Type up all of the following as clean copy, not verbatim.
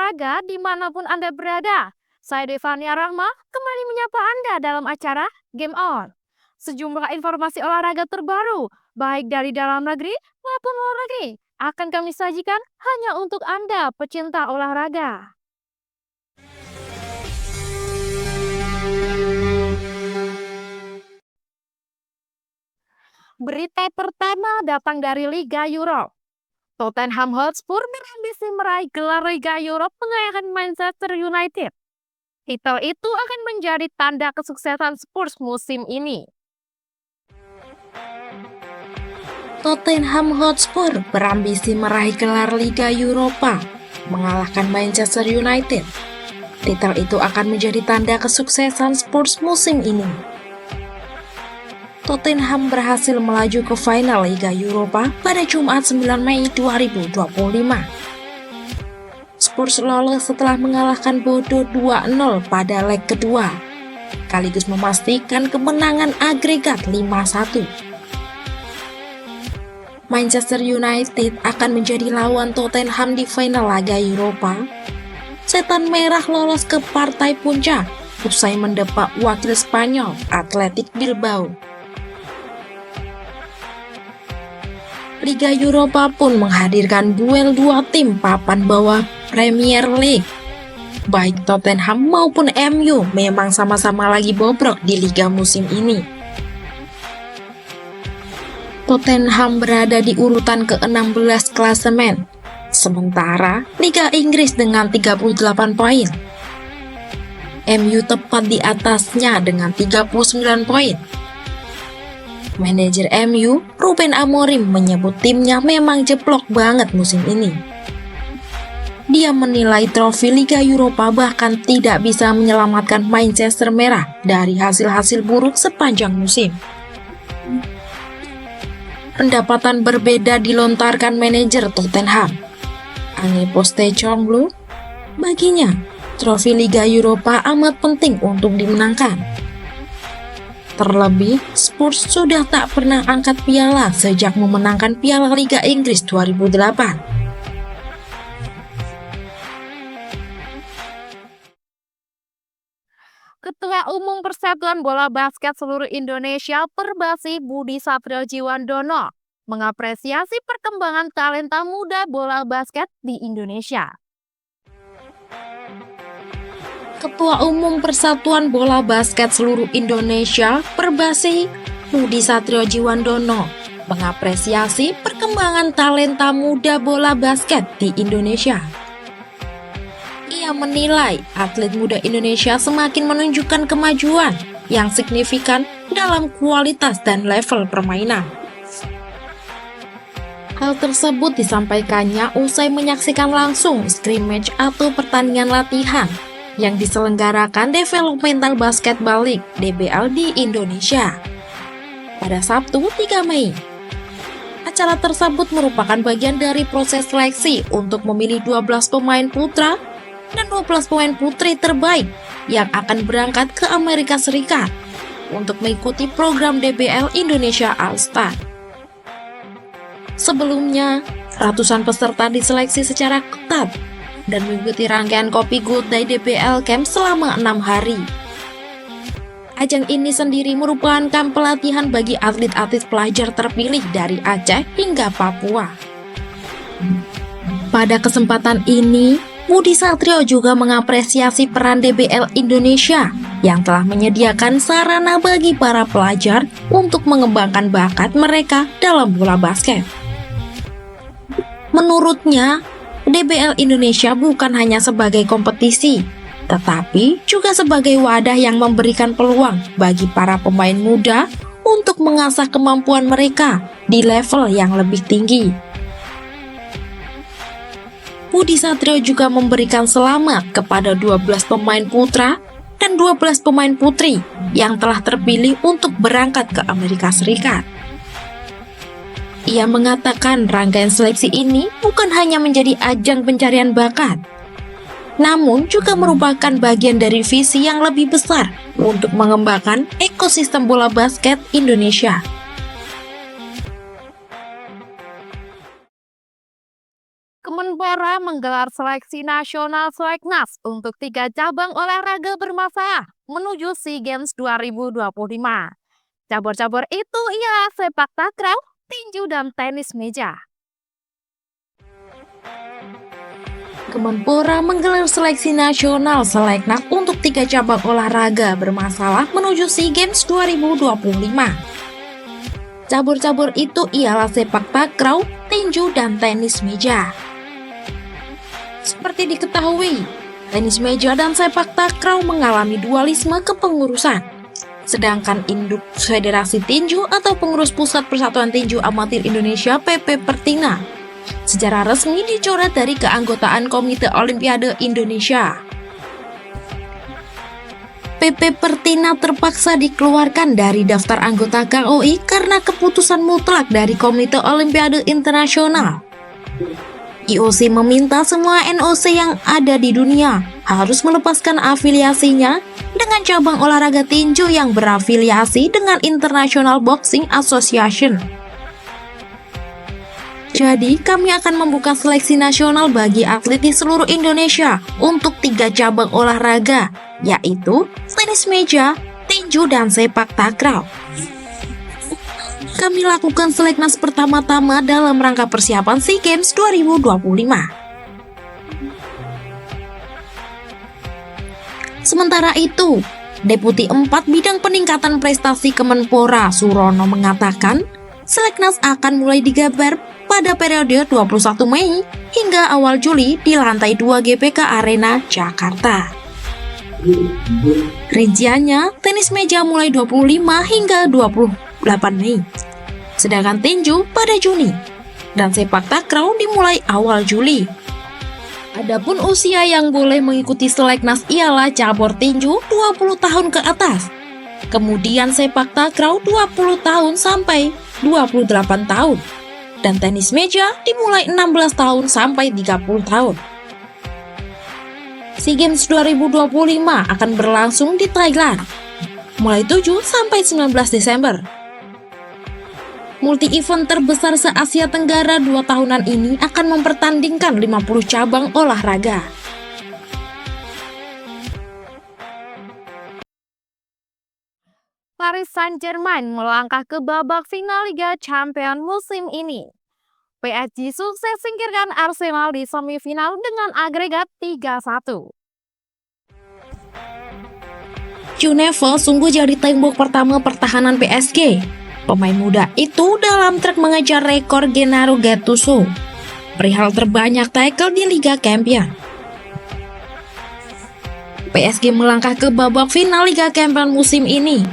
olahraga dimanapun Anda berada. Saya Devania Rahma, kembali menyapa Anda dalam acara Game On. Sejumlah informasi olahraga terbaru, baik dari dalam negeri maupun luar negeri, akan kami sajikan hanya untuk Anda pecinta olahraga. Berita pertama datang dari Liga Eropa. Tottenham Hotspur berambisi meraih gelar Liga Eropa mengalahkan Manchester United. Titel itu akan menjadi tanda kesuksesan Spurs musim ini. Tottenham Hotspur berambisi meraih gelar Liga Eropa mengalahkan Manchester United. Titel itu akan menjadi tanda kesuksesan Spurs musim ini. Tottenham berhasil melaju ke final Liga Eropa pada Jumat 9 Mei 2025. Spurs lolos setelah mengalahkan Bodo 2-0 pada leg kedua, sekaligus memastikan kemenangan agregat 5-1. Manchester United akan menjadi lawan Tottenham di final Liga Eropa. Setan Merah lolos ke partai puncak usai mendepak wakil Spanyol Athletic Bilbao. Liga Eropa pun menghadirkan duel dua tim papan bawah Premier League. Baik Tottenham maupun MU memang sama-sama lagi bobrok di liga musim ini. Tottenham berada di urutan ke-16 klasemen, sementara Liga Inggris dengan 38 poin. MU tepat di atasnya dengan 39 poin. Manajer MU, Ruben Amorim, menyebut timnya memang jeblok banget musim ini. Dia menilai trofi Liga Eropa bahkan tidak bisa menyelamatkan Manchester Merah dari hasil-hasil buruk sepanjang musim. Pendapatan berbeda dilontarkan manajer Tottenham, Ange Postecoglou. Baginya, trofi Liga Eropa amat penting untuk dimenangkan. Terlebih, Spurs sudah tak pernah angkat piala sejak memenangkan Piala Liga Inggris 2008. Ketua Umum Persatuan Bola Basket Seluruh Indonesia Perbasi Budi Satriojiwandono mengapresiasi perkembangan talenta muda bola basket di Indonesia. Ketua Umum Persatuan Bola Basket Seluruh Indonesia Perbasi Budi Satriojiwandono mengapresiasi perkembangan talenta muda bola basket di Indonesia. Ia menilai atlet muda Indonesia semakin menunjukkan kemajuan yang signifikan dalam kualitas dan level permainan. Hal tersebut disampaikannya usai menyaksikan langsung scrimmage atau pertandingan latihan yang diselenggarakan Developmental Basketball League (DBL) di Indonesia pada Sabtu 3 Mei. Acara tersebut merupakan bagian dari proses seleksi untuk memilih 12 pemain putra dan 12 pemain putri terbaik yang akan berangkat ke Amerika Serikat untuk mengikuti program DBL Indonesia All-Star. Sebelumnya, ratusan peserta diseleksi secara ketat dan mengikuti rangkaian Kopi Good Day DBL Camp selama 6 hari. Ajang ini sendiri merupakan kamp pelatihan bagi atlet-atlet pelajar terpilih dari Aceh hingga Papua. Pada kesempatan ini, Budi Satrio juga mengapresiasi peran DBL Indonesia yang telah menyediakan sarana bagi para pelajar untuk mengembangkan bakat mereka dalam bola basket. Menurutnya, DBL Indonesia bukan hanya sebagai kompetisi, tetapi juga sebagai wadah yang memberikan peluang bagi para pemain muda untuk mengasah kemampuan mereka di level yang lebih tinggi. Budi Satrio juga memberikan selamat kepada 12 pemain putra dan 12 pemain putri yang telah terpilih untuk berangkat ke Amerika Serikat. Ia mengatakan rangkaian seleksi ini bukan hanya menjadi ajang pencarian bakat, namun juga merupakan bagian dari visi yang lebih besar untuk mengembangkan ekosistem bola basket Indonesia. Kemenpora Kemenpora menggelar seleksi nasional Seleknas untuk 3 cabang olahraga bermasalah menuju SEA Games 2025. Cabur-cabur itu ialah sepak takraw, tinju, dan tenis meja. Kemenpora menggelar seleksi nasional Seleknas untuk 3 cabang olahraga bermasalah menuju SEA Games 2025. Cabur-cabur itu ialah sepak takraw, tinju, dan tenis meja. Seperti diketahui, tenis meja dan sepak takraw mengalami dualisme kepengurusan. Sedangkan induk Federasi Tinju atau pengurus Pusat Persatuan Tinju Amatir Indonesia PP Pertina secara resmi dicoret dari keanggotaan Komite Olimpiade Indonesia. PP Pertina terpaksa dikeluarkan dari daftar anggota KOI karena keputusan mutlak dari Komite Olimpiade Internasional. IOC meminta semua NOC yang ada di dunia harus melepaskan afiliasinya dengan cabang olahraga tinju yang berafiliasi dengan International Boxing Association. Jadi, kami akan membuka seleksi nasional bagi atlet di seluruh Indonesia untuk 3 cabang olahraga, yaitu tenis meja, tinju, dan sepak takraw. Kami lakukan seleknas pertama-tama dalam rangka persiapan SEA Games 2025. Sementara itu, Deputi 4 Bidang Peningkatan Prestasi Kemenpora Surono mengatakan, seleknas akan mulai digelar pada periode 21 Mei hingga awal Juli di lantai 2 GBK Arena, Jakarta. Rinciannya, tenis meja mulai 25 hingga 28 Mei, sedangkan tinju pada Juni, dan sepak takraw dimulai awal Juli. Adapun usia yang boleh mengikuti seleknas ialah cabur tinju 20 tahun ke atas, kemudian sepak takraw 20 tahun sampai 28 tahun, dan tenis meja dimulai 16 tahun sampai 30 tahun. SEA Games 2025 akan berlangsung di Thailand, mulai 7 sampai 19 Desember. Multi-event terbesar se-Asia Tenggara 2 tahunan ini akan mempertandingkan 50 cabang olahraga. Paris Saint-Germain melangkah ke babak final Liga Champions musim ini. PSG sukses singkirkan Arsenal di semifinal dengan agregat 3-1. Neves sungguh jadi tembok pertama pertahanan PSG. Pemain muda itu dalam trek mengejar rekor Gennaro Gattuso, perihal terbanyak tackle di Liga Champions. PSG melangkah ke babak final Liga Champions musim ini.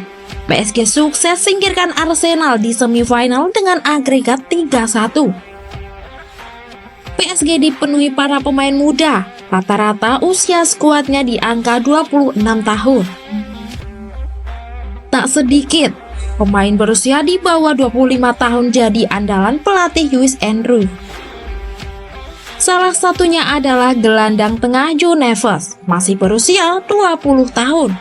PSG sukses singkirkan Arsenal di semifinal dengan agregat 3-1. PSG dipenuhi para pemain muda, rata-rata usia skuadnya di angka 26 tahun. Tak sedikit pemain berusia di bawah 25 tahun jadi andalan pelatih Luis Enrique. Salah satunya adalah gelandang tengah Neves, masih berusia 20 tahun.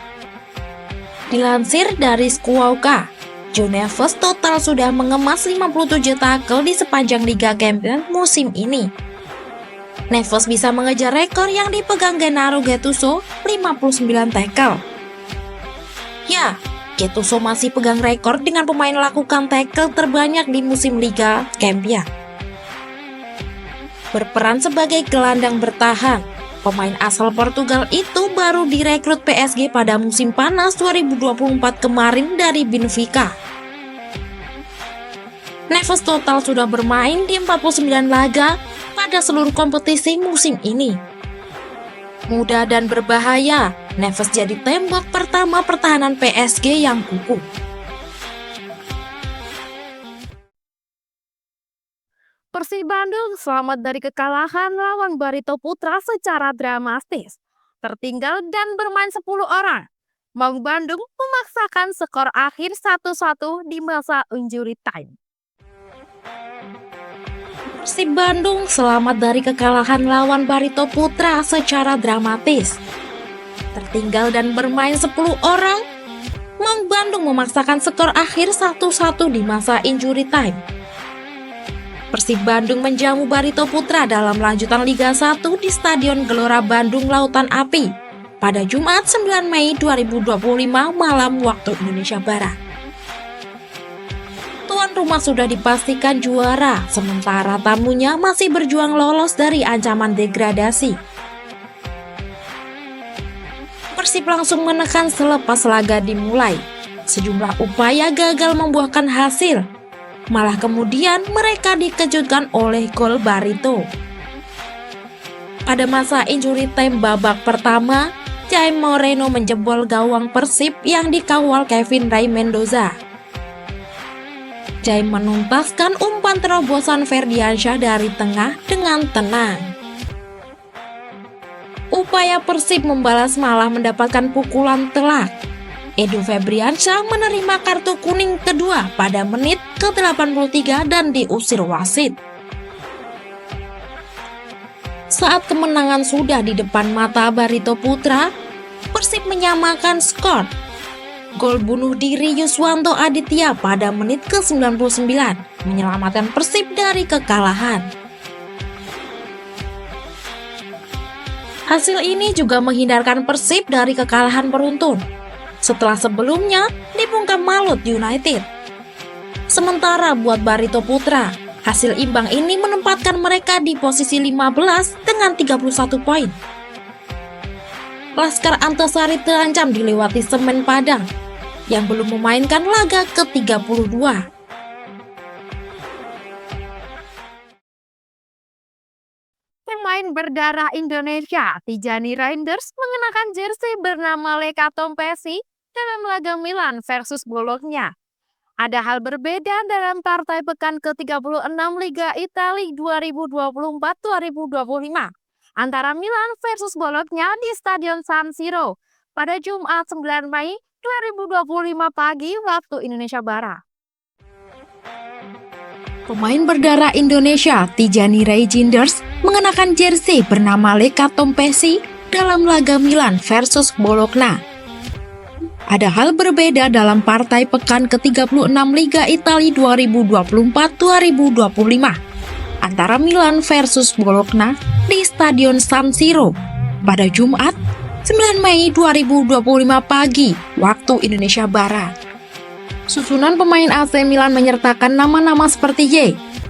Dilansir dari Squawka, Neves total sudah mengemas 57 tackle di sepanjang Liga Champions musim ini. Neves bisa mengejar rekor yang dipegang Gennaro Gattuso, 59 tackle. Ya, Gattuso masih pegang rekor dengan pemain lakukan tackle terbanyak di musim Liga Champions. Berperan sebagai gelandang bertahan, pemain asal Portugal itu baru direkrut PSG pada musim panas 2024 kemarin dari Benfica. Neves total sudah bermain di 49 laga pada seluruh kompetisi musim ini. Muda dan berbahaya, Neves jadi tembok pertama pertahanan PSG yang kukuh. Persib Bandung selamat dari kekalahan lawan Barito Putra secara dramatis. Tertinggal dan bermain 10 orang. Maung Bandung memaksakan skor akhir 1-1 di masa injury time. Persib Bandung selamat dari kekalahan lawan Barito Putra secara dramatis. Tertinggal dan bermain 10 orang, Maung Bandung memaksakan skor akhir 1-1 di masa injury time. Persib Bandung menjamu Barito Putra dalam lanjutan Liga 1 di Stadion Gelora Bandung Lautan Api pada Jumat 9 Mei 2025 malam waktu Indonesia Barat. Tuan rumah sudah dipastikan juara, sementara tamunya masih berjuang lolos dari ancaman degradasi. Persib langsung menekan selepas laga dimulai. Sejumlah upaya gagal membuahkan hasil. Malah kemudian mereka dikejutkan oleh gol Barito. Pada masa injury time babak pertama, Jaime Moreno menjebol gawang Persib yang dikawal Kevin Ray Mendoza. Jaime menuntaskan umpan terobosan Ferdiansyah dari tengah dengan tenang. Upaya Persib membalas malah mendapatkan pukulan telak. Edo Febriansyah menerima kartu kuning kedua pada menit ke-83 dan diusir wasit. Saat kemenangan sudah di depan mata Barito Putra, Persib menyamakan skor. Gol bunuh diri Yuswanto Aditya pada menit ke-99 menyelamatkan Persib dari kekalahan. Hasil ini juga menghindarkan Persib dari kekalahan beruntun setelah sebelumnya dibungkam Malut United. Sementara buat Barito Putra, hasil imbang ini menempatkan mereka di posisi 15 dengan 31 poin. Laskar Antasari terancam dilewati Semen Padang yang belum memainkan laga ke-32. Pemain berdarah Indonesia, Tijani Reinders, mengenakan jersey bernama Lecca Tompesi dalam laga Milan versus Bologna. Ada hal berbeda dalam partai pekan ke-36 Liga Italia 2024-2025 antara Milan versus Bologna di Stadion San Siro pada Jumat 9 Mei 2025 pagi waktu Indonesia Barat. Pemain berdarah Indonesia, Tijani Reinders, mengenakan jersey bernama Lecca Tompesi dalam laga Milan versus Bologna. Ada hal berbeda dalam partai pekan ke-36 Liga Italia 2024-2025 antara Milan versus Bologna di Stadion San Siro pada Jumat 9 Mei 2025 pagi waktu Indonesia Barat. Susunan pemain AC Milan menyertakan nama-nama seperti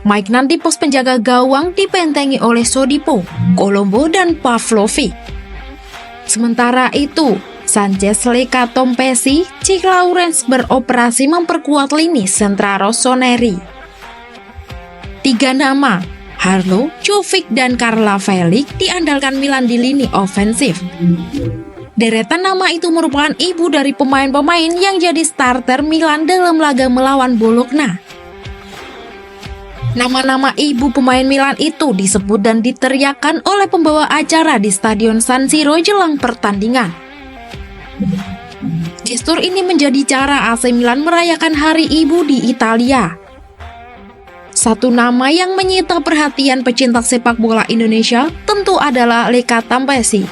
Maignan di pos penjaga gawang dibentengi oleh Sodipo, Colombo, dan Pavlovic. Sementara itu, Sanchez, Lecca Tompesi, Cik Lawrence beroperasi memperkuat lini sentra Rossoneri. 3 nama, Harlow, Jovic, dan Carla Felix diandalkan Milan di lini ofensif. Deretan nama itu merupakan ibu dari pemain-pemain yang jadi starter Milan dalam laga melawan Bologna. Nama-nama ibu pemain Milan itu disebut dan diteriakkan oleh pembawa acara di Stadion San Siro jelang pertandingan. Gestur ini menjadi cara AC Milan merayakan Hari Ibu di Italia. Satu nama yang menyita perhatian pecinta sepak bola Indonesia tentu adalah Lecca Tompesi.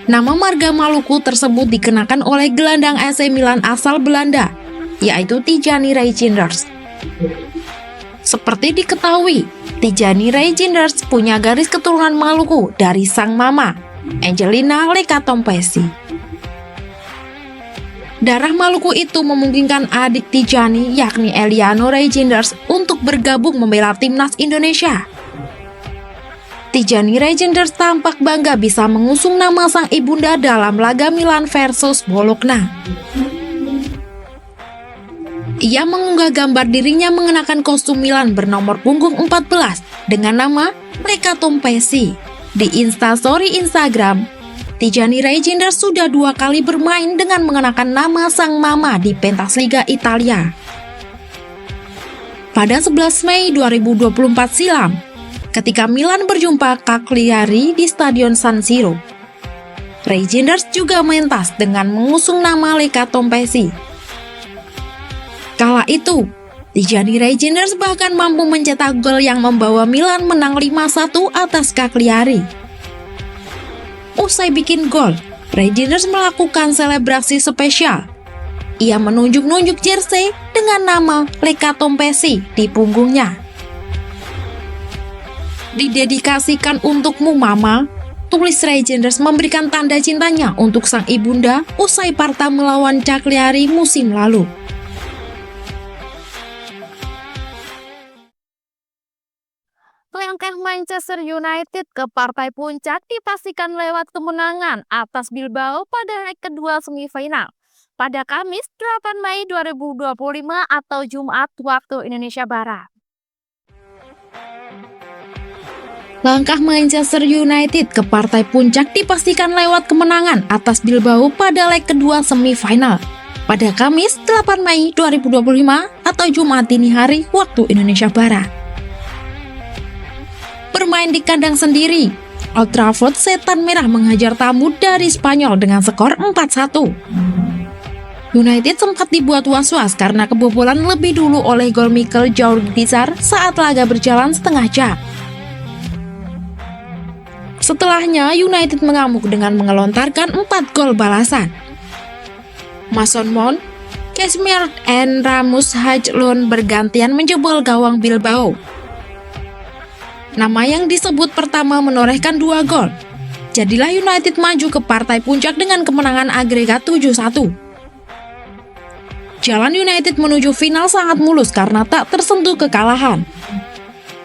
Nama marga Maluku tersebut dikenakan oleh gelandang AC Milan asal Belanda, yaitu Tijani Reinders. Seperti diketahui, Tijani Reinders punya garis keturunan Maluku dari sang mama, Angelina Lecca Tompesi. Darah Maluku itu memungkinkan adik Tijani, yakni Eliano Reinders, untuk bergabung membela timnas Indonesia. Tijani Reinders tampak bangga bisa mengusung nama sang ibunda dalam laga Milan versus Bologna. Ia mengunggah gambar dirinya mengenakan kostum Milan bernomor punggung 14 dengan nama Lecca Tompesi. Di Instastory Instagram, Tijani Reinders sudah 2 kali bermain dengan mengenakan nama sang mama di pentas Liga Italia. Pada 11 Mei 2024 silam, ketika Milan berjumpa Cagliari di Stadion San Siro, Reinders juga mentas dengan mengusung nama Lecca Tompesi. Kala itu, Tijani Reinders bahkan mampu mencetak gol yang membawa Milan menang 5-1 atas Cagliari. Usai bikin gol, Reinders melakukan selebrasi spesial. Ia menunjuk-nunjuk jersey dengan nama Lecca Tompesi di punggungnya. Didedikasikan untukmu Mama, tulis Rangers memberikan tanda cintanya untuk sang ibunda usai Sparta melawan Cagliari musim lalu. Langkah Manchester United ke partai puncak dipastikan lewat kemenangan atas Bilbao pada leg kedua semifinal pada Kamis 8 Mei 2025 atau Jumat waktu Indonesia Barat. Langkah Manchester United ke partai puncak dipastikan lewat kemenangan atas Bilbao pada leg kedua semifinal pada Kamis 8 Mei 2025 atau Jumat dini hari waktu Indonesia Barat. Bermain di kandang sendiri, Old Trafford Setan Merah menghajar tamu dari Spanyol dengan skor 4-1. United sempat dibuat was-was karena kebobolan lebih dulu oleh gol Mikel Jorginho saat laga berjalan setengah jam. Setelahnya, United mengamuk dengan mengelontarkan 4 gol balasan. Mason Mount, Casemiro, dan Ramos Hojlund bergantian menjebol gawang Bilbao. Nama yang disebut pertama menorehkan 2 gol. Jadilah United maju ke partai puncak dengan kemenangan agregat 7-1. Jalan United menuju final sangat mulus karena tak tersentuh kekalahan.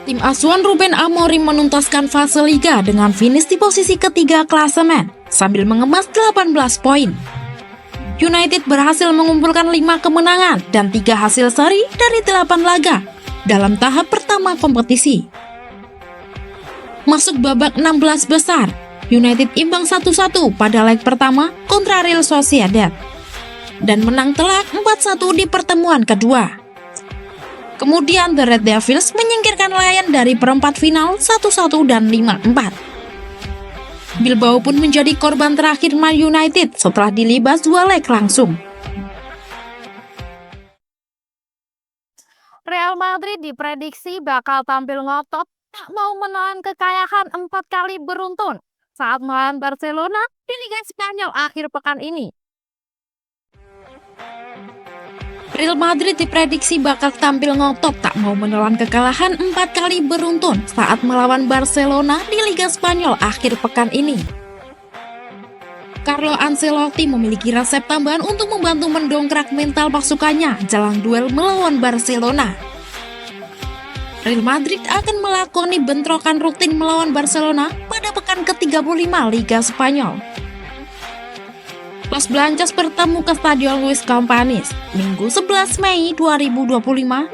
Tim asuhan Ruben Amorim menuntaskan fase liga dengan finish di posisi ketiga klasemen sambil mengemas 18 poin. United berhasil mengumpulkan 5 kemenangan dan 3 hasil seri dari 8 laga dalam tahap pertama kompetisi. Masuk babak 16 besar, United imbang 1-1 pada leg pertama kontra Real Sociedad dan menang telak 4-1 di pertemuan kedua. Kemudian The Red Devils menyingkirkan Lyon dari perempat final 1-1 dan 5-4. Bilbao pun menjadi korban terakhir Man United setelah dilibas 2 leg langsung. Real Madrid diprediksi bakal tampil ngotot tak mau menelan kekalahan 4 kali beruntun saat melawan Barcelona di Liga Spanyol akhir pekan ini. Real Madrid diprediksi bakal tampil ngotot tak mau menelan kekalahan 4 kali beruntun saat melawan Barcelona di Liga Spanyol akhir pekan ini. Carlo Ancelotti memiliki resep tambahan untuk membantu mendongkrak mental pasukannya jelang duel melawan Barcelona. Real Madrid akan melakoni bentrokan rutin melawan Barcelona pada pekan ke-35 Liga Spanyol. Los Blancos bertemu ke Stadion Luis Companys Minggu 11 Mei 2025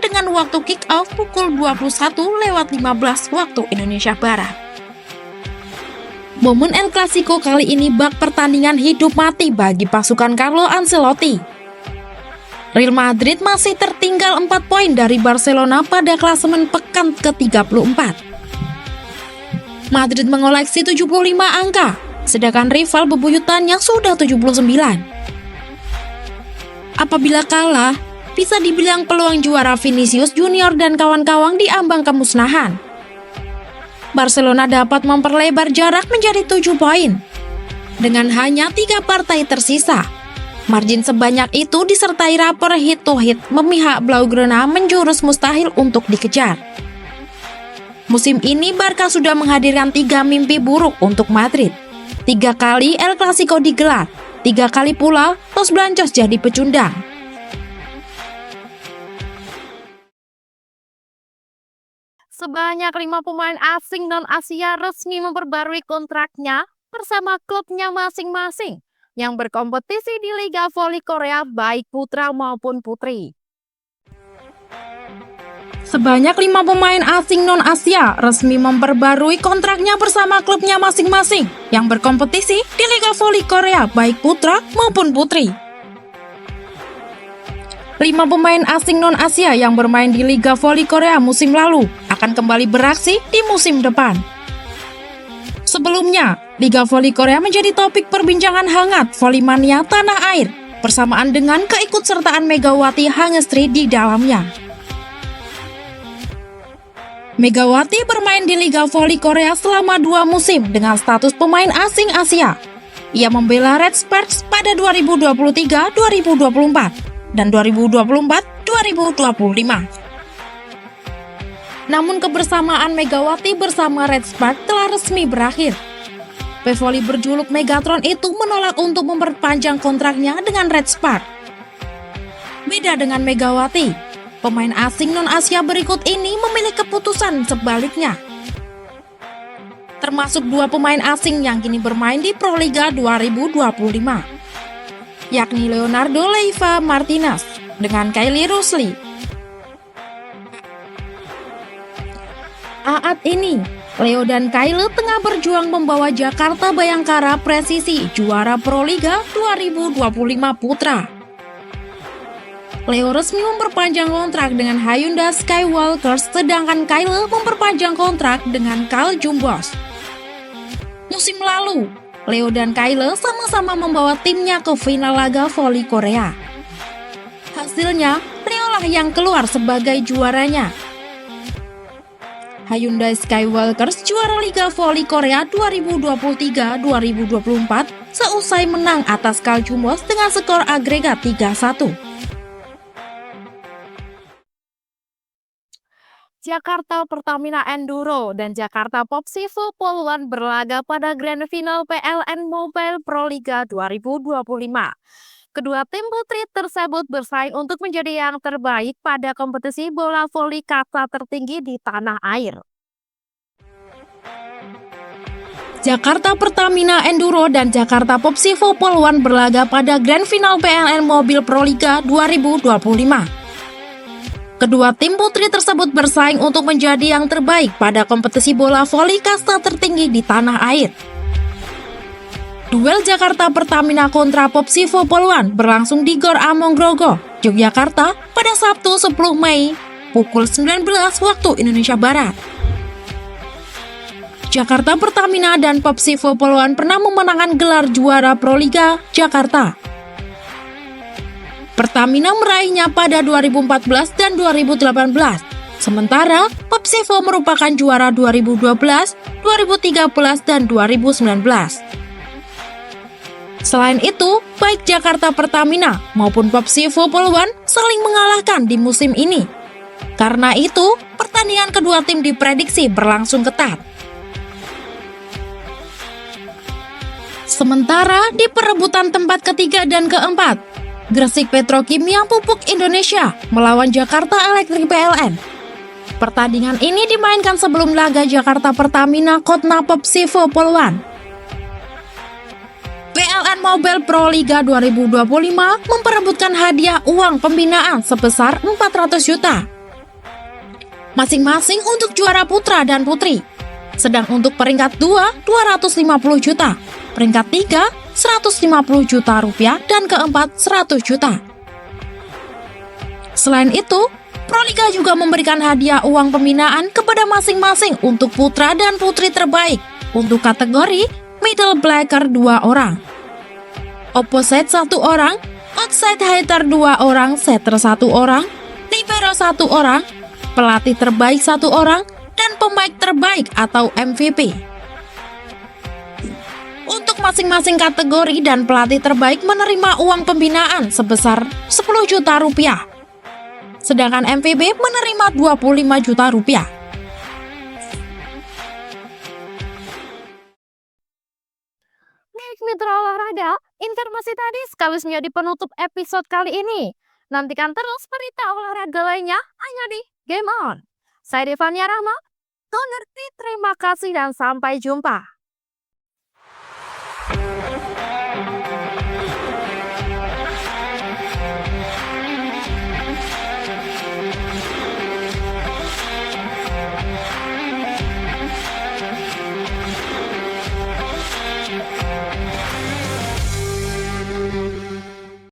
dengan waktu kick-off pukul 21:15 waktu Indonesia Barat. Momen El Clasico kali ini bak pertandingan hidup mati bagi pasukan Carlo Ancelotti. Real Madrid masih tertinggal 4 poin dari Barcelona pada klasemen pekan ke-34. Madrid mengoleksi 75 angka, sedangkan rival bebuyutannya sudah 79. Apabila kalah, bisa dibilang peluang juara Vinicius Junior dan kawan-kawan diambang kemusnahan. Barcelona dapat memperlebar jarak menjadi 7 poin. Dengan hanya 3 partai tersisa, margin sebanyak itu disertai rapor hit-to-hit memihak Blaugrana menjurus mustahil untuk dikejar. Musim ini Barca sudah menghadirkan 3 mimpi buruk untuk Madrid. 3 kali El Clasico digelar, 3 kali pula Los Blancos jadi pecundang. Sebanyak 5 pemain asing non-Asia resmi memperbarui kontraknya bersama klubnya masing-masing yang berkompetisi di Liga Voli Korea baik putra maupun putri. Sebanyak 5 pemain asing non-Asia resmi memperbarui kontraknya bersama klubnya masing-masing yang berkompetisi di Liga Voli Korea baik putra maupun putri. 5 pemain asing non-Asia yang bermain di Liga Voli Korea musim lalu akan kembali beraksi di musim depan. Sebelumnya, Liga Voli Korea menjadi topik perbincangan hangat volley-mania tanah air bersamaan dengan keikutsertaan Megawati Hangestri di dalamnya. Megawati bermain di Liga Voli Korea selama 2 musim dengan status pemain asing Asia. Ia membela Red Sparks pada 2023-2024 dan 2024-2025. Namun kebersamaan Megawati bersama Red Spark telah resmi berakhir. Pevoli berjuluk Megatron itu menolak untuk memperpanjang kontraknya dengan Red Spark. Beda dengan Megawati, pemain asing non-Asia berikut ini memilih keputusan sebaliknya. Termasuk dua pemain asing yang kini bermain di Proliga 2025, yakni Leonardo Leiva Martinez dengan Kylie Rusli. Saat ini, Leo dan Kylie tengah berjuang membawa Jakarta Bayangkara Presisi juara Proliga 2025 Putra. Leo resmi memperpanjang kontrak dengan Hyundai Skywalkers, sedangkan Kylie memperpanjang kontrak dengan Carl Jumbos. Musim lalu, Leo dan Kylie sama-sama membawa timnya ke final laga voli Korea. Hasilnya, Leo lah yang keluar sebagai juaranya. Hyundai Skywalkers juara Liga Voli Korea 2023-2024 seusai menang atas Carl Jumbos dengan skor agregat 3-1. Jakarta Pertamina Enduro dan Jakarta Popsivo Poluan berlaga pada Grand Final PLN Mobile Proliga 2025. Kedua tim putri tersebut bersaing untuk menjadi yang terbaik pada kompetisi bola voli kasta tertinggi di tanah air. Jakarta Pertamina Enduro dan Jakarta Popsivo Poluan berlaga pada Grand Final PLN Mobile Proliga 2025. Kedua tim putri tersebut bersaing untuk menjadi yang terbaik pada kompetisi bola voli kasta tertinggi di tanah air. Duel Jakarta Pertamina kontra Popsivo Poluan berlangsung di Gor Among Grogo, Yogyakarta pada Sabtu 10 Mei pukul 19 waktu Indonesia Barat. Jakarta Pertamina dan Popsivo Poluan pernah memenangkan gelar juara Proliga Jakarta. Pertamina meraihnya pada 2014 dan 2018, sementara Popsivo merupakan juara 2012, 2013, dan 2019. Selain itu, baik Jakarta Pertamina maupun Popsivo Poluan saling mengalahkan di musim ini. Karena itu, pertandingan kedua tim diprediksi berlangsung ketat. Sementara di perebutan tempat ketiga dan keempat, Gresik Petrokimia Pupuk Indonesia melawan Jakarta Elektrik PLN. Pertandingan ini dimainkan sebelum laga Jakarta Pertamina Kotna Popsivo Poluan. PLN Mobile Proliga 2025 memperebutkan hadiah uang pembinaan sebesar 400 juta. Masing-masing untuk juara putra dan putri. Sedang untuk peringkat 2, 250 juta. Peringkat 3, 150 juta rupiah, dan keempat 100 juta. Selain itu, Proliga juga memberikan hadiah uang pembinaan kepada masing-masing untuk putra dan putri terbaik untuk kategori middle blocker 2 orang, opposite 1 orang, outside hitter 2 orang, setter 1 orang, libero 1 orang, pelatih terbaik 1 orang, dan pemain terbaik atau MVP. Untuk masing-masing kategori dan pelatih terbaik menerima uang pembinaan sebesar 10 juta rupiah. Sedangkan MVP menerima 25 juta rupiah. Baik mitra olahraga, informasi tadi sekaligus menjadi penutup episode kali ini. Nantikan terus berita olahraga lainnya hanya di Game On. Saya Devania Rahma, terima kasih dan sampai jumpa.